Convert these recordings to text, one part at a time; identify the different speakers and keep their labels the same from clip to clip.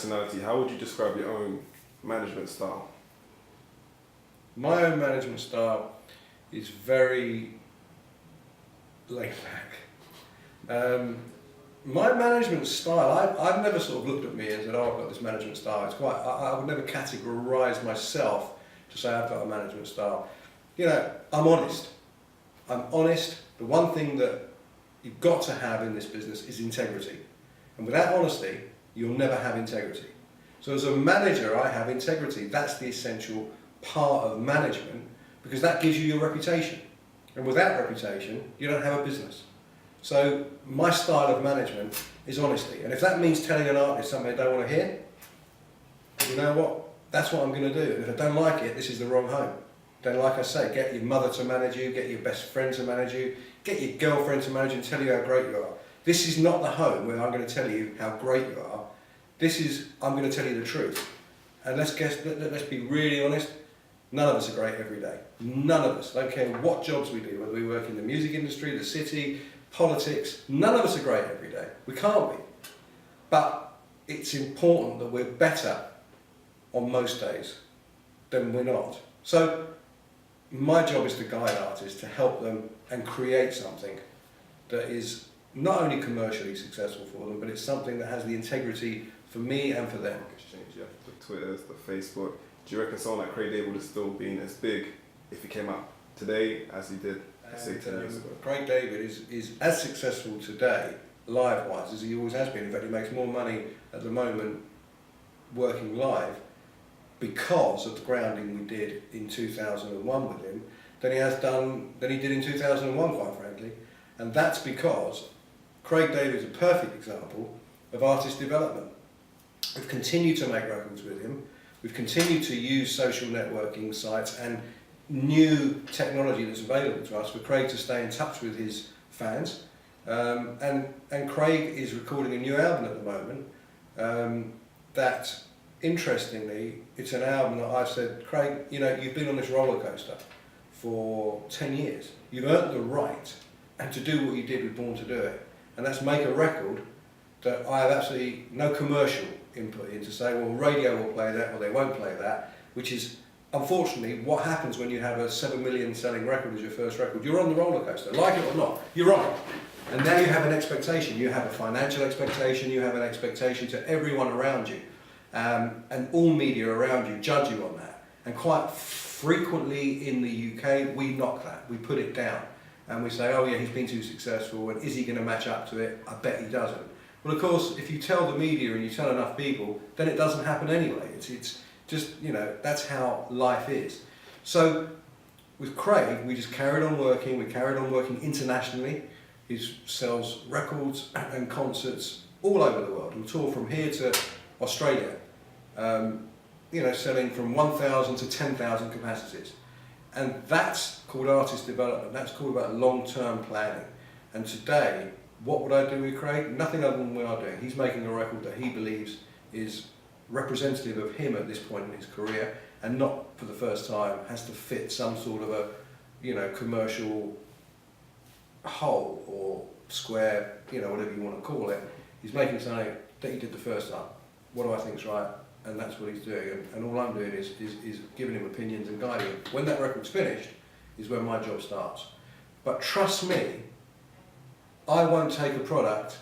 Speaker 1: personality, how would you describe your own management style?
Speaker 2: My own management style is very laid back. My management style, I've never sort of looked at me and said, oh, I've got this management style. It's quite, I would never categorise myself to say I've got a management style. You know, I'm honest. I'm honest. The one thing that you've got to have in this business is integrity. And without honesty, you'll never have integrity. So as a manager, I have integrity. That's the essential part of management, because that gives you your reputation. And without reputation, you don't have a business. So my style of management is honesty. And if that means telling an artist something they don't want to hear, you know what? That's what I'm going to do. And if I don't like it, this is the wrong home. Then, like I say, get your mother to manage you, get your best friend to manage you, get your girlfriend to manage you and tell you how great you are. This is not the home where I'm going to tell you how great you are. This is, I'm going to tell you the truth. And let's be really honest, none of us are great every day. None of us. I don't care what jobs we do, whether we work in the music industry, the city, politics, none of us are great every day. We can't be. But it's important that we're better on most days than we're not. So my job is to guide artists, to help them and create something that is not only commercially successful for them, but it's something that has the integrity for me and for them.
Speaker 1: Yeah, the Twitters, the Facebook. Do you reckon someone like Craig David would have still been as big if he came out today as he did, say, 10 years ago?
Speaker 2: Craig David is as successful today, live-wise, as he always has been. In fact, he makes more money at the moment working live because of the grounding we did in 2001 with him than he did in 2001, quite frankly. And that's because Craig David is a perfect example of artist development. We've continued to make records with him. We've continued to use social networking sites and new technology that's available to us for Craig to stay in touch with his fans. And Craig is recording a new album at the moment that, interestingly, it's an album that I've said, Craig, you know, you've been on this roller coaster for 10 years. You've earned the right and to do what you did with Born to Do It. And that's make a record that I have absolutely no commercial input in to say, well, radio will play that or they won't play that, which is unfortunately what happens when you have a 7 million selling record as your first record. You're on the roller coaster, like it or not, you're on it. And now you have an expectation, you have a financial expectation, you have an expectation to everyone around you. And all media around you judge you on that. And quite frequently in the UK, we knock that, we put it down. And we say, oh yeah, he's been too successful, and is he going to match up to it? I bet he doesn't. Well, of course, if you tell the media and you tell enough people, then it doesn't happen anyway. It's just, you know, that's how life is. So with Craig, we just carried on working. We carried on working internationally. He sells records and concerts all over the world. We'll tour from here to Australia, you know, selling from 1,000 to 10,000 capacities. And that's called artist development. That's called about long-term planning. And today, what would I do with Craig? Nothing other than we are doing. He's making a record that he believes is representative of him at this point in his career, and not for the first time has to fit some sort of a, you know, commercial hole or square, you know, whatever you want to call it. He's making something that he did the first time. What do I think's right? And that's what he's doing. And all I'm doing is giving him opinions and guiding him. When that record's finished is when my job starts. But trust me, I won't take a product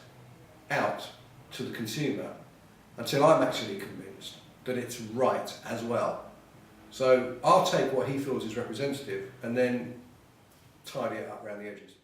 Speaker 2: out to the consumer until I'm actually convinced that it's right as well. So I'll take what he feels is representative and then tidy it up around the edges.